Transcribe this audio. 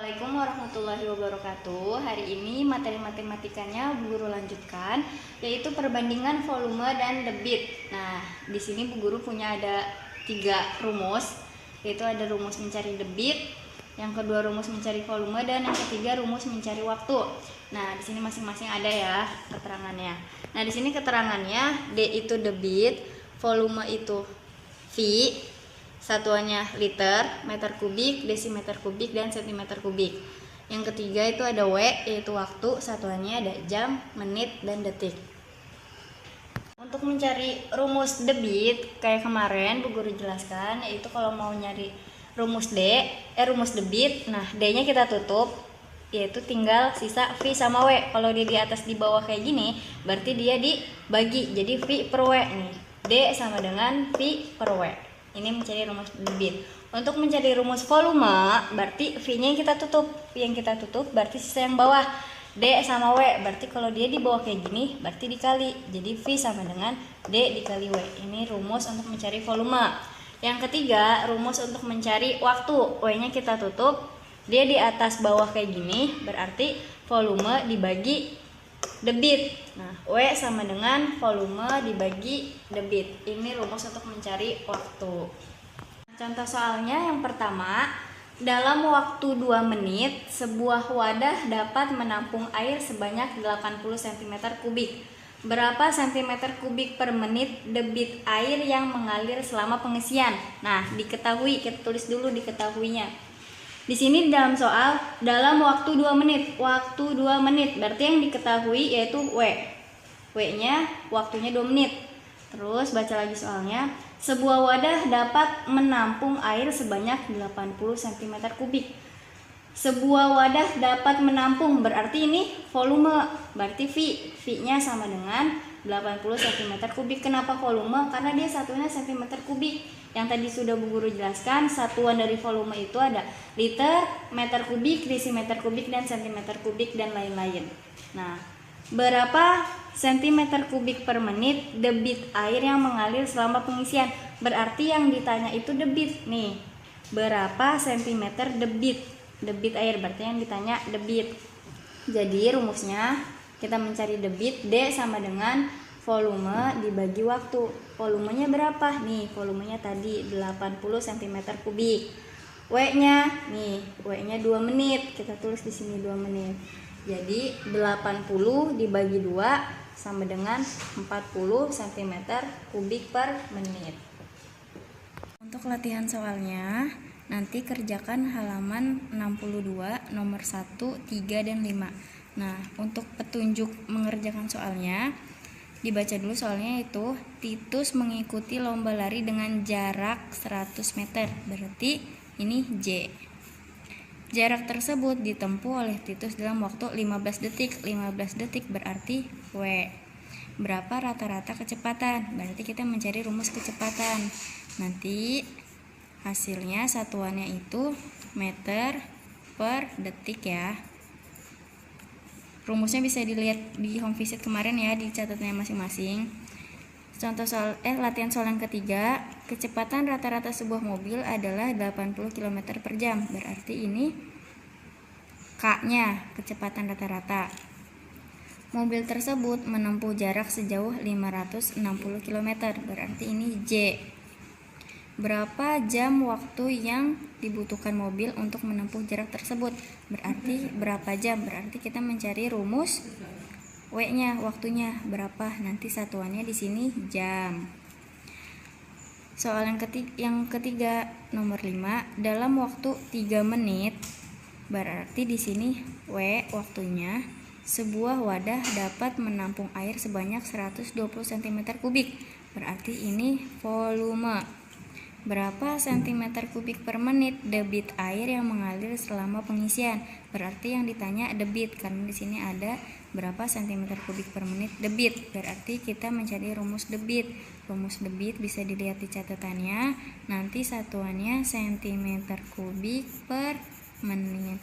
Assalamualaikum warahmatullahi wabarakatuh. Hari ini materi matematikanya Bu Guru lanjutkan, yaitu perbandingan volume dan debit. Nah, di sini Bu Guru punya ada 3 rumus, yaitu ada rumus mencari debit, yang kedua rumus mencari volume, dan yang ketiga rumus mencari waktu. Nah, di sini masing-masing ada ya keterangannya. Nah, di sini keterangannya D itu debit, volume itu V, satuannya liter, meter kubik, desimeter kubik, dan sentimeter kubik. Yang ketiga itu ada W, yaitu waktu, satuannya ada jam, menit, dan detik. Untuk mencari rumus debit, kayak kemarin Bu Guru jelaskan, yaitu kalau mau nyari rumus rumus debit, nah D-nya kita tutup, yaitu tinggal sisa V sama W. Kalau dia di atas di bawah kayak gini, berarti dia dibagi, jadi V per W nih. D sama dengan V per W. Ini mencari rumus debit. Untuk mencari rumus volume, berarti V-nya yang kita tutup. Yang kita tutup berarti sisa yang bawah. D sama W, berarti kalau dia di bawah kayak gini, berarti dikali. Jadi V sama dengan D dikali W. Ini rumus untuk mencari volume. Yang ketiga, rumus untuk mencari waktu. W-nya kita tutup. Dia di atas bawah kayak gini, berarti volume dibagi debit. Nah, W sama dengan volume dibagi debit. Ini rumus untuk mencari waktu. Contoh soalnya yang pertama, dalam waktu 2 menit, sebuah wadah dapat menampung air sebanyak 80 cm kubik. Berapa cm kubik per menit debit air yang mengalir selama pengisian? Nah, diketahui, kita tulis dulu diketahuinya. Di sini dalam soal dalam waktu 2 menit. Waktu 2 menit berarti yang diketahui yaitu W. W-nya waktunya 2 menit. Terus baca lagi soalnya. Sebuah wadah dapat menampung air sebanyak 80 cm kubik. Sebuah wadah dapat menampung berarti ini volume, berarti V-nya sama dengan 80 cm kubik. Kenapa volume? Karena dia satunya cm kubik. Yang tadi sudah Bu Guru jelaskan, satuan dari volume itu ada liter, meter kubik, desimeter kubik, dan sentimeter kubik, dan lain-lain. Nah, berapa cm kubik per menit debit air yang mengalir selama pengisian? Berarti yang ditanya itu debit nih. Berapa cm debit air, berarti yang ditanya debit. Jadi rumusnya kita mencari debit, D sama dengan volume dibagi waktu. Volumenya berapa? Nih, volumenya tadi 80 cm kubik. W-nya nih, W-nya 2 menit. Kita tulis di sini 2 menit. Jadi 80 dibagi 2 sama dengan 40 cm kubik per menit. Untuk latihan soalnya, nanti kerjakan halaman 62 nomor 1, 3, dan 5. Nah, untuk petunjuk mengerjakan soalnya, dibaca dulu soalnya itu Titus mengikuti lomba lari dengan jarak 100 meter. Berarti ini J. Jarak tersebut ditempuh oleh Titus dalam waktu 15 detik. 15 detik berarti W. Berapa rata-rata kecepatan? Berarti kita mencari rumus kecepatan. Nanti hasilnya satuannya itu meter per detik ya. Rumusnya bisa dilihat di home visit kemarin ya, di catatannya masing-masing. Contoh soal latihan soal yang ketiga, kecepatan rata-rata sebuah mobil adalah 80 km per jam. Berarti ini K-nya kecepatan rata-rata. Mobil tersebut menempuh jarak sejauh 560 km. Berarti ini J. Berapa jam waktu yang dibutuhkan mobil untuk menempuh jarak tersebut? Berarti berapa jam? Berarti kita mencari rumus W-nya, waktunya berapa? Nanti satuannya di sini jam. Soal yang ketiga nomor 5, dalam waktu 3 menit, berarti di sini W waktunya, sebuah wadah dapat menampung air sebanyak 120 cm kubik. Berarti ini volume. Berapa cm kubik per menit debit air yang mengalir selama pengisian? Berarti yang ditanya debit, karena di sini ada berapa cm kubik per menit debit. Berarti kita mencari rumus debit. Rumus debit bisa dilihat di catatannya. Nanti satuannya cm kubik per menit.